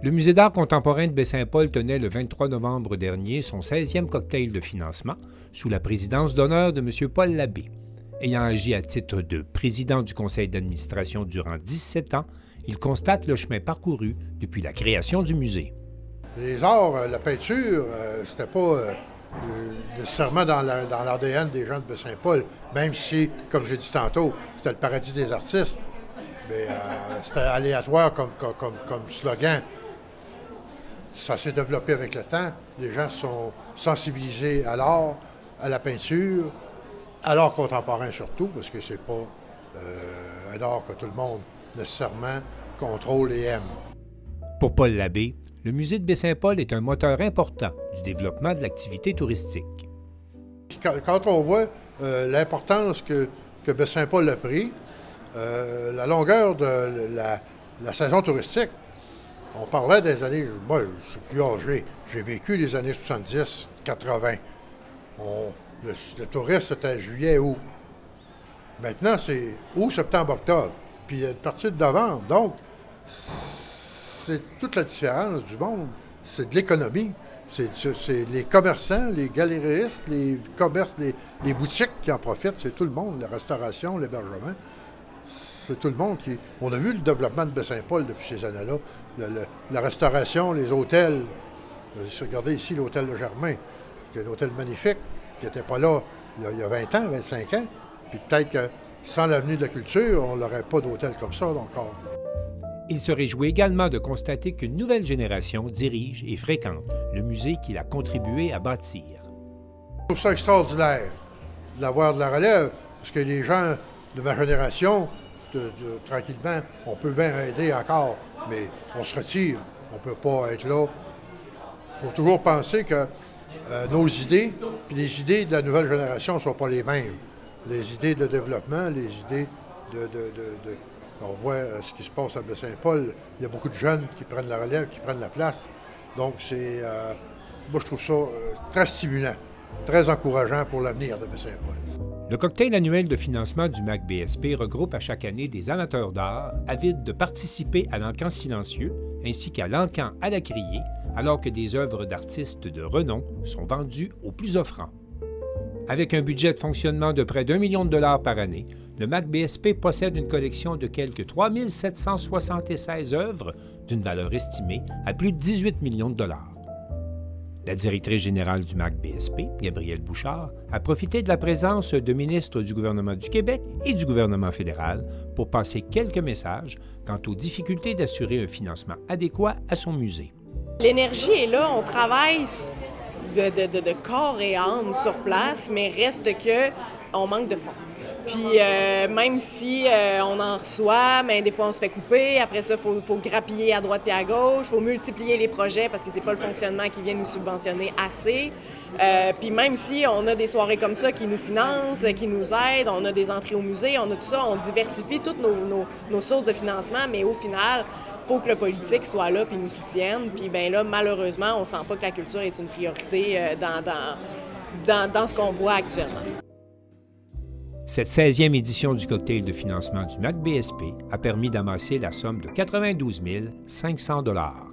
Le Musée d'art contemporain de Baie-Saint-Paul tenait le 23 novembre dernier son 16e cocktail de financement sous la présidence d'honneur de M. Paul Labbé. Ayant agi à titre de président du conseil d'administration durant 17 ans, il constate le chemin parcouru depuis la création du musée. Les arts, la peinture, c'était pas nécessairement dans l'ADN des gens de Baie-Saint-Paul, même si, comme j'ai dit tantôt, c'était le paradis des artistes, mais c'était aléatoire comme slogan. Ça s'est développé avec le temps. Les gens sont sensibilisés à l'art, à la peinture, à l'art contemporain surtout, parce que c'est pas un art que tout le monde nécessairement contrôle et aime. Pour Paul Labbé, le musée de Baie-Saint-Paul est un moteur important du développement de l'activité touristique. Quand on voit l'importance que Baie-Saint-Paul a pris, la longueur de la saison touristique, on parlait des années, moi je suis plus âgé, j'ai vécu les années 70, 80. Le tourisme c'était juillet, août. Maintenant c'est août, septembre, octobre. Puis une partie de novembre. Donc, c'est toute la différence du monde. C'est de l'économie. C'est les commerçants, les galéristes, les commerces, les boutiques qui en profitent. C'est tout le monde. La restauration, l'hébergement. C'est tout le monde qui... On a vu le développement de Baie-Saint-Paul depuis ces années-là. La restauration, les hôtels. Regardez ici l'hôtel de Germain, qui est un hôtel magnifique, qui n'était pas là il y a 20 ans, 25 ans. Puis peut-être que sans l'avenue de la culture, on n'aurait pas d'hôtel comme ça encore. Il se réjouit également de constater qu'une nouvelle génération dirige et fréquente le musée qu'il a contribué à bâtir. Je trouve ça extraordinaire d'avoir de la relève, parce que les gens de ma génération, tranquillement, on peut bien aider encore, mais on se retire. On ne peut pas être là. Il faut toujours penser que nos idées, puis les idées de la nouvelle génération ne sont pas les mêmes. Les idées de développement, les idées on voit ce qui se passe à Baie-Saint-Paul. Il y a beaucoup de jeunes qui prennent la relève, qui prennent la place. Donc, moi, je trouve ça très stimulant, très encourageant pour l'avenir de Baie-Saint-Paul. Le cocktail annuel de financement du MAC-BSP regroupe à chaque année des amateurs d'art avides de participer à l'encan silencieux ainsi qu'à l'encan à la criée, alors que des œuvres d'artistes de renom sont vendues aux plus offrants. Avec un budget de fonctionnement de près d'1 million de dollars par année, le MAC-BSP possède une collection de quelque 3 776 œuvres d'une valeur estimée à plus de 18 millions de dollars. La directrice générale du MAC-BSP, Gabrielle Bouchard, a profité de la présence de ministres du gouvernement du Québec et du gouvernement fédéral pour passer quelques messages quant aux difficultés d'assurer un financement adéquat à son musée. L'énergie est là, on travaille de corps et âme sur place, mais reste que on manque de fonds. Puis même si on en reçoit, mais des fois on se fait couper. Après ça, il faut grappiller à droite et à gauche. Il faut multiplier les projets parce que c'est pas le fonctionnement qui vient nous subventionner assez. Puis même si on a des soirées comme ça qui nous financent, qui nous aident, on a des entrées au musée, on a tout ça, on diversifie toutes nos sources de financement, mais au final, il faut que le politique soit là puis nous soutienne. Puis bien là, malheureusement, on sent pas que la culture est une priorité dans ce qu'on voit actuellement. Cette 16e édition du cocktail de financement du MAC-BSP a permis d'amasser la somme de 92 500 $.